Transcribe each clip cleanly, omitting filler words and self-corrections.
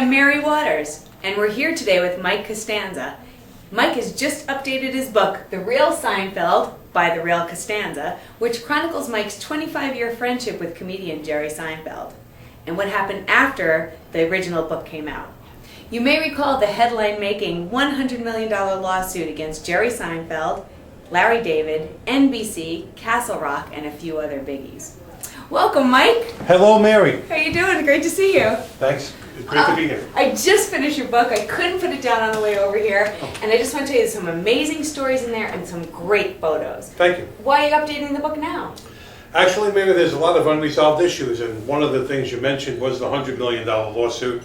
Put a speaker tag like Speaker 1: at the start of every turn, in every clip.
Speaker 1: I'm Mary Waters, and we're here today with Mike Costanza. Mike has just updated his book, The Real Seinfeld, by The Real Costanza, which chronicles Mike's 25-year friendship with comedian Jerry Seinfeld, and what happened after the original book came out. You may recall the headline-making $100 million lawsuit against Jerry Seinfeld, Larry David, NBC, Castle Rock, and a few other biggies. Welcome, Mike.
Speaker 2: Hello, Mary.
Speaker 1: How you doing? Great to see you.
Speaker 2: Thanks. It's great to be here.
Speaker 1: I just finished your book. I couldn't put it down on the way over here. And I just want to tell you there's some amazing stories in there and some great photos.
Speaker 2: Thank you.
Speaker 1: Why are you updating the book now?
Speaker 2: Actually, Mary, there's a lot of unresolved issues, and one of the things you mentioned was the $100 million lawsuit.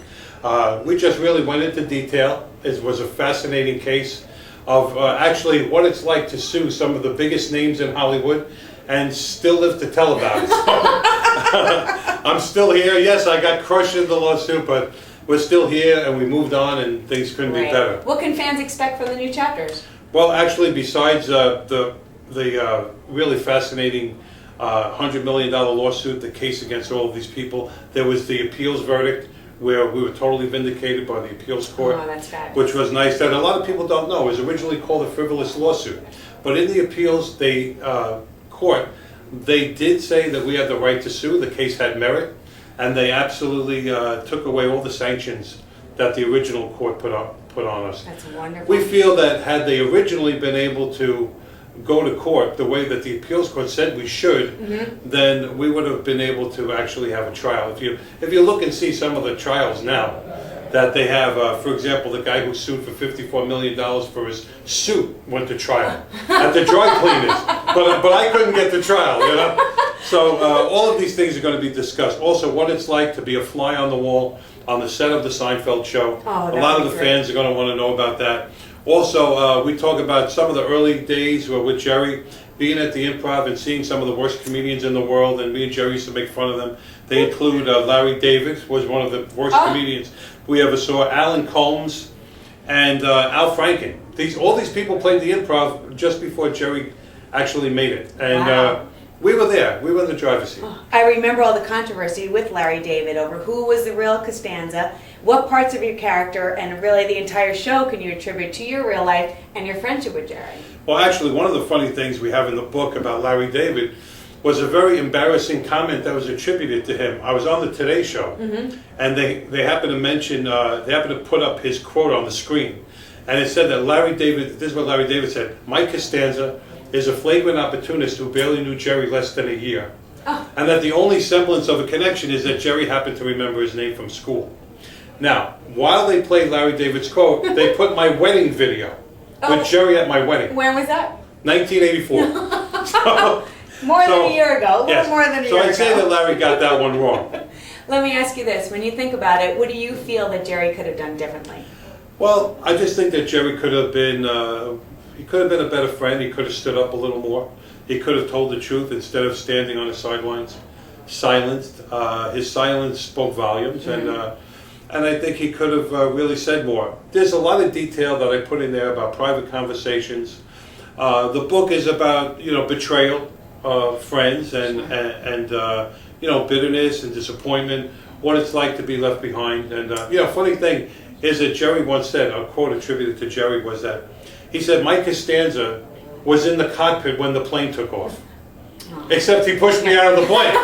Speaker 2: We just really went into detail. It was a fascinating case of actually what it's like to sue some of the biggest names in Hollywood and still live to tell about it. I'm still here. Yes, I got crushed in the lawsuit, but we're still here and we moved on and things couldn't be better.
Speaker 1: What can fans expect from the new chapters?
Speaker 2: Well, actually, besides the really fascinating $100 million lawsuit, the case against all of these people, there was the appeals verdict where we were totally vindicated by the appeals court,
Speaker 1: that's fabulous.
Speaker 2: which was nice. That a lot of people don't know. It was originally called a frivolous lawsuit, but in the appeals court, they did say that we had the right to sue. The case had merit, and they absolutely took away all the sanctions that the original court put on us.
Speaker 1: That's wonderful.
Speaker 2: We feel that had they originally been able to go to court the way that the appeals court said we should, then we would have been able to actually have a trial. If you look and see some of the trials now that they have, for example, the guy who sued for $54 million for his suit went to trial at the dry cleaners, but I couldn't get to trial, you know? So all of these things are going to be discussed. Also, what it's like to be a fly on the wall on the set of the Seinfeld show.
Speaker 1: Oh,
Speaker 2: a lot of the fans are going to want to know about that. Also, we talk about some of the early days with Jerry, being at the Improv and seeing some of the worst comedians in the world, and me and Jerry used to make fun of them. They include Larry David, was one of the worst comedians we ever saw, Alan Colmes, and Al Franken. All these people played the Improv just before Jerry actually made it. And we were there. We were in the driver's seat.
Speaker 1: I remember all the controversy with Larry David over who was the real Costanza, what parts of your character, and really the entire show can you attribute to your real life and your friendship with Jerry?
Speaker 2: Well, actually, one of the funny things we have in the book about Larry David was a very embarrassing comment that was attributed to him. I was on the Today Show, and they happened to mention, they happened to put up his quote on the screen. And it said that Larry David, this is what Larry David said, Mike Costanza is a flagrant opportunist who barely knew Jerry less than a year. And that the only semblance of a connection is that Jerry happened to remember his name from school. Now, while they played Larry David's quote, they put my wedding video with Jerry at my wedding.
Speaker 1: When was that?
Speaker 2: 1984.
Speaker 1: More than a year ago. A little more than a year ago.
Speaker 2: So I'd say that Larry got that one wrong.
Speaker 1: Let me ask you this. When you think about it, what do you feel that Jerry could have done differently?
Speaker 2: Well, I just think that Jerry could have been, he could have been a better friend. He could have stood up a little more. He could have told the truth instead of standing on the sidelines, silenced. His silence spoke volumes, and I think he could have really said more. There's a lot of detail that I put in there about private conversations. The book is about, betrayal of friends and bitterness and disappointment, what it's like to be left behind. And funny thing is that Jerry once said, a quote attributed to Jerry was that, he said, Mike Costanza was in the cockpit when the plane took off. Except he pushed me out of the plane.